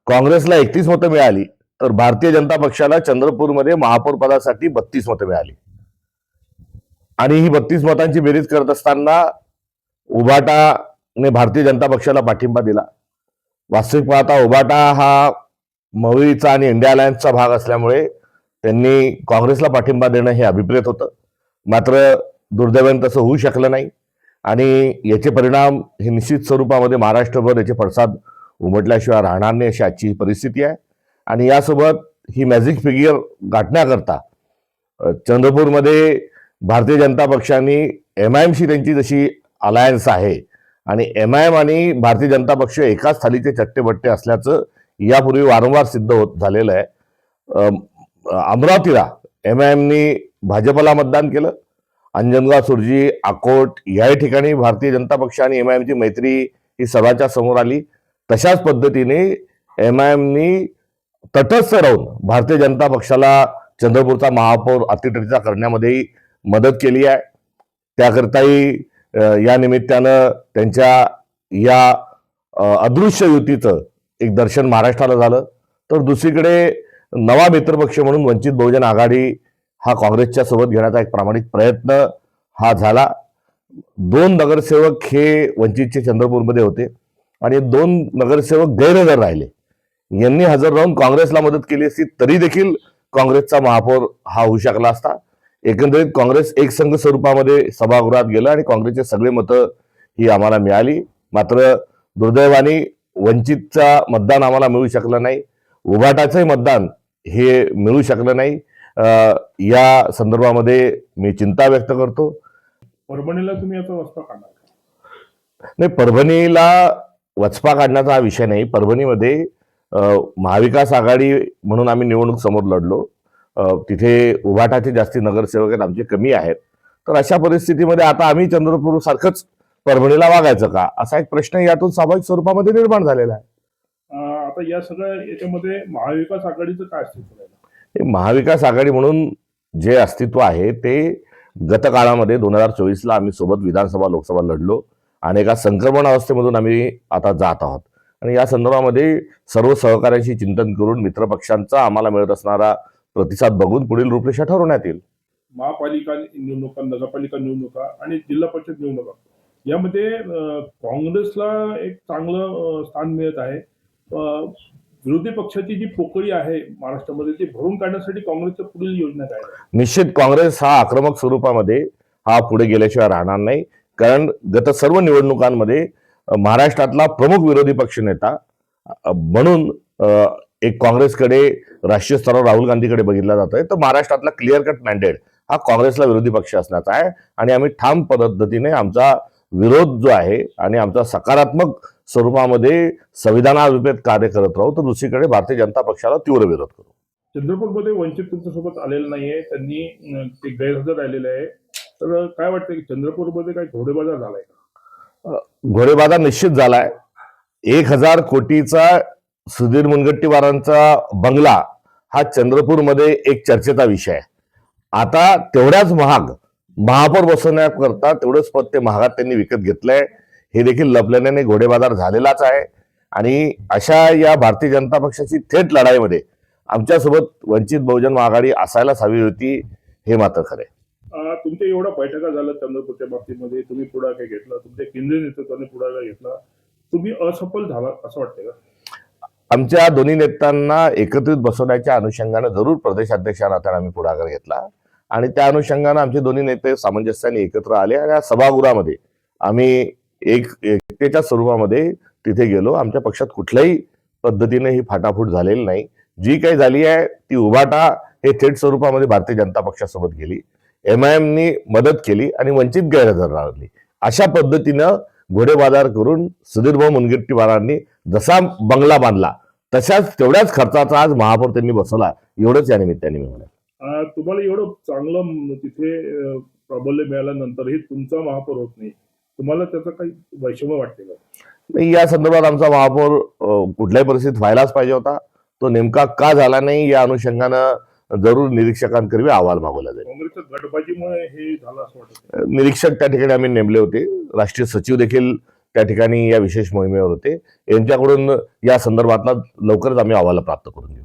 काँग्रेसला 31 मतं मिळाली, तर भारतीय जनता पक्षाला चंद्रपूरमध्ये महापौर पदासाठी 32 मतं मिळाली. आणि ही 32 मतांची बेरीज करत असताना उभाटाने भारतीय जनता पक्षाला पाठिंबा दिला. वास्तविक पाहता उभाटा हा मविळीचा आणि इंडिया अलायन्सचा भाग असल्यामुळे त्यांनी काँग्रेसला पाठिंबा देणं हे अभिप्रेत होतं. मात्र दुर्दैवाने तसं होऊ शकलं नाही आणि याचे परिणाम हे निश्चित स्वरूपामध्ये महाराष्ट्रभर याचे पडसाद उमटल्याशिवाय राहणार नाही अशी आजची परिस्थिती आहे. आणि यासोबत ही मॅजिक फिगर गाठण्याकरता चंद्रपूरमध्ये भारतीय जनता पक्षाने MIMशी त्यांची जशी अलायन्स आहे आणि MIM आणि भारतीय जनता पक्ष एकाच थालीचे चट्टेबट्टे असल्याचं यापूर्वी वारंवार सिद्ध होत झालेलं आहे. अमरावतीला MIMनी भाजपला मतदान केलं. अंजनगाव, सुरजी, अकोट या ठिकाणी भारतीय जनता पक्ष आणि MIMची मैत्री ही सर्वांच्या समोर आली. तशाच पद्धतीने MIMनी तटस्थ राहून भारतीय जनता पक्षाला चंद्रपूरचा महापौर अतिटरीचा करण्यामध्येही मदत केली आहे. त्याकरताही या निमित्तानं त्यांच्या या अदृश्य युतीचं एक दर्शन महाराष्ट्राला झालं. तर दुसरीकडे नवा मित्रपक्ष म्हणून वंचित बहुजन आघाडी हा काँग्रेसच्या सोबत घेण्याचा एक प्रामाणिक प्रयत्न हा झाला. 2 नगरसेवक हे वंचितचे चंद्रपूरमध्ये होते आणि 2 नगरसेवक गैरहजर राहिले. यांनी हजर राहून काँग्रेसला मदत केली असती तरी देखील काँग्रेसचा महापौर हा होऊ शकला असता. एकंदरीत काँग्रेस एकसंघ स्वरूपामध्ये सभागृहात गेलं आणि काँग्रेसचे सगळे मतं ही आम्हाला मिळाली. मात्र दुर्दैवाने वंचितचा मतदान आम्हाला मिळू शकलं नाही. उभाटाचंही मतदान हे मिळू शकलं नाही. या संदर्भामध्ये मी चिंता व्यक्त करतो. परभणीला तुम्ही आता वचपा काढणार नाही, परभणीला वचपा काढण्याचा हा विषय नाही. परभणीमध्ये महाविकास आघाडी म्हणून आम्ही निवडणूक समोर लढलो. तिथे उभाटाचे जास्ती नगरसेवक आहेत, आमचे कमी आहेत. तर अशा परिस्थितीमध्ये आता आम्ही चंद्रपूर सारखंच परभणीला वागायचं का असा एक प्रश्न यातून स्वाभाविक स्वरूपामध्ये निर्माण झालेला आहे. आता या सगळ्या याच्यामध्ये महाविकास आघाडीचं काय अस्तित्व आहे? महाविकास आघाडी म्हणून जे अस्तित्व आहे ते गत काळामध्ये 2024ला आम्ही सोबत विधानसभा लोकसभा लढलो आणि एका संक्रमण अवस्थेमधून आम्ही आता जात आहोत. आणि या संदर्भामध्ये सर्व सहकार्यांशी चिंतन करून मित्रपक्षांचा आम्हाला मिळत असणारा प्रतिसाद बघून पुढील रूपरेषा ठरवण्यात येईल. महापालिका निवडणुका, नगरपालिका निवडणुका आणि जिल्हा परिषद निवडणुका यामध्ये काँग्रेसला एक चांगलं स्थान मिळत आहे. विरोधी पक्षाची जी पोकळी आहे महाराष्ट्रामध्ये ती भरून काढण्यासाठी काँग्रेसच्या पुढील योजना काय आहे? निश्चित काँग्रेस हा आक्रमक स्वरूपामध्ये हा पुढे गेल्याशिवाय राहणार नाही. कारण गत सर्व निवडणुकांमध्ये महाराष्ट्रातला प्रमुख विरोधी पक्ष नेता म्हणून एक काँग्रेसकडे राष्ट्रीय स्तरावर राहुल गांधीकडे बघितला जातोय. तर महाराष्ट्रातला क्लिअर कट मॅन्डेट हा काँग्रेसला विरोधी पक्ष असण्याचा आहे आणि आम्ही ठाम पद्धतीने आमचा विरोध जो आहे आणि आमचा सकारात्मक स्वरूपामध्ये संविधानाविरुद्ध कार्य करत राहू. तर दुसरीकडे भारतीय जनता पक्षाला तीव्र विरोध करू. चंद्रपूरमध्ये वंचित तुमच्यासोबत आलेलं नाहीये, त्यांनी ते गैरहजर राहिलेले आहे. तर काय वाटतं की चंद्रपूरमध्ये काही घोडेबाजार झालाय का? घोडेबाजार निश्चित झालाय. 1000 कोटीचा सुधीर मुनगंटीवारांचा बंगला हा चंद्रपूरमध्ये एक चर्चेचा विषय आहे. आता तेवढ्याच महाग महापौर बसवण्याकरता तेवढंच पद ते महागात त्यांनी विकत घेतलंय. हे देखील लपल्याने घोडेबाजार झालेलाच आहे. आणि अशा या भारतीय जनता पक्षाची थेट लढाईमध्ये आमच्यासोबत वंचित बहुजन आघाडी असायलाच हवी होती, हे मात्र खरे. तुमच्या एवढ्या बैठका झाल्या चंद्रपूरच्या बाबतीमध्ये, तुम्ही पुढाकार घेतला, तुमच्या केंद्रीय नेतृत्वाने पुढाकार घेतला, तुम्ही असफल झाला असं वाटतंय का? आमच्या दोन्ही नेत्यांना एकत्रित बसवण्याच्या अनुषंगाने जरूर प्रदेशाध्यक्षा नात्याने आम्ही पुढाकार घेतला आणि त्या अनुषंगाने आमचे दोन्ही नेते सामंजस्याने एकत्र आले आणि या सभागृहामध्ये आम्ही एकतेच्या स्वरूपामध्ये तिथे गेलो. आमच्या पक्षात कुठल्याही पद्धतीने ही फाटाफूट झालेली नाही. जी काही झाली आहे ती उभाटा हे थेट स्वरूपामध्ये भारतीय जनता पक्षासोबत गेली, MIMनी मदत केली आणि वंचित गैरहजर राहिली. अशा पद्धतीनं घोडेबाजार करून सुधीरभाऊ मुनगंटीवारांनी जसा बंगला बांधला तशाच तेवढ्याच खर्चाचा आज महापौर त्यांनी बसवला. एवढंच या निमित्ताने मी म्हणेन. तुम्हाला एवढं चांगलं तिथे प्राबल्य मिळाल्यानंतरही तुमचा महापौर होत नाही, तुम्हाला त्याचं काही वैषम्य वाटते का? नाही, या संदर्भात आमचा महापौर कुठल्याही परिस्थितीत व्हायलाच पाहिजे होता. तो नेमका का झाला नाही या अनुषंगानं जरूर निरीक्षकांकरवी अहवाल मागवला जाईल. काँग्रेसच्या गटबाजीमुळे हे झालं असं वाटतं? निरीक्षक त्या ठिकाणी आम्ही नेमले होते. राष्ट्रीय सचिव देखील त्या ठिकाणी या विशेष मोहिमेवर होते. यांच्याकडून या संदर्भातला लवकरच आम्ही अहवाल प्राप्त करून घेऊ.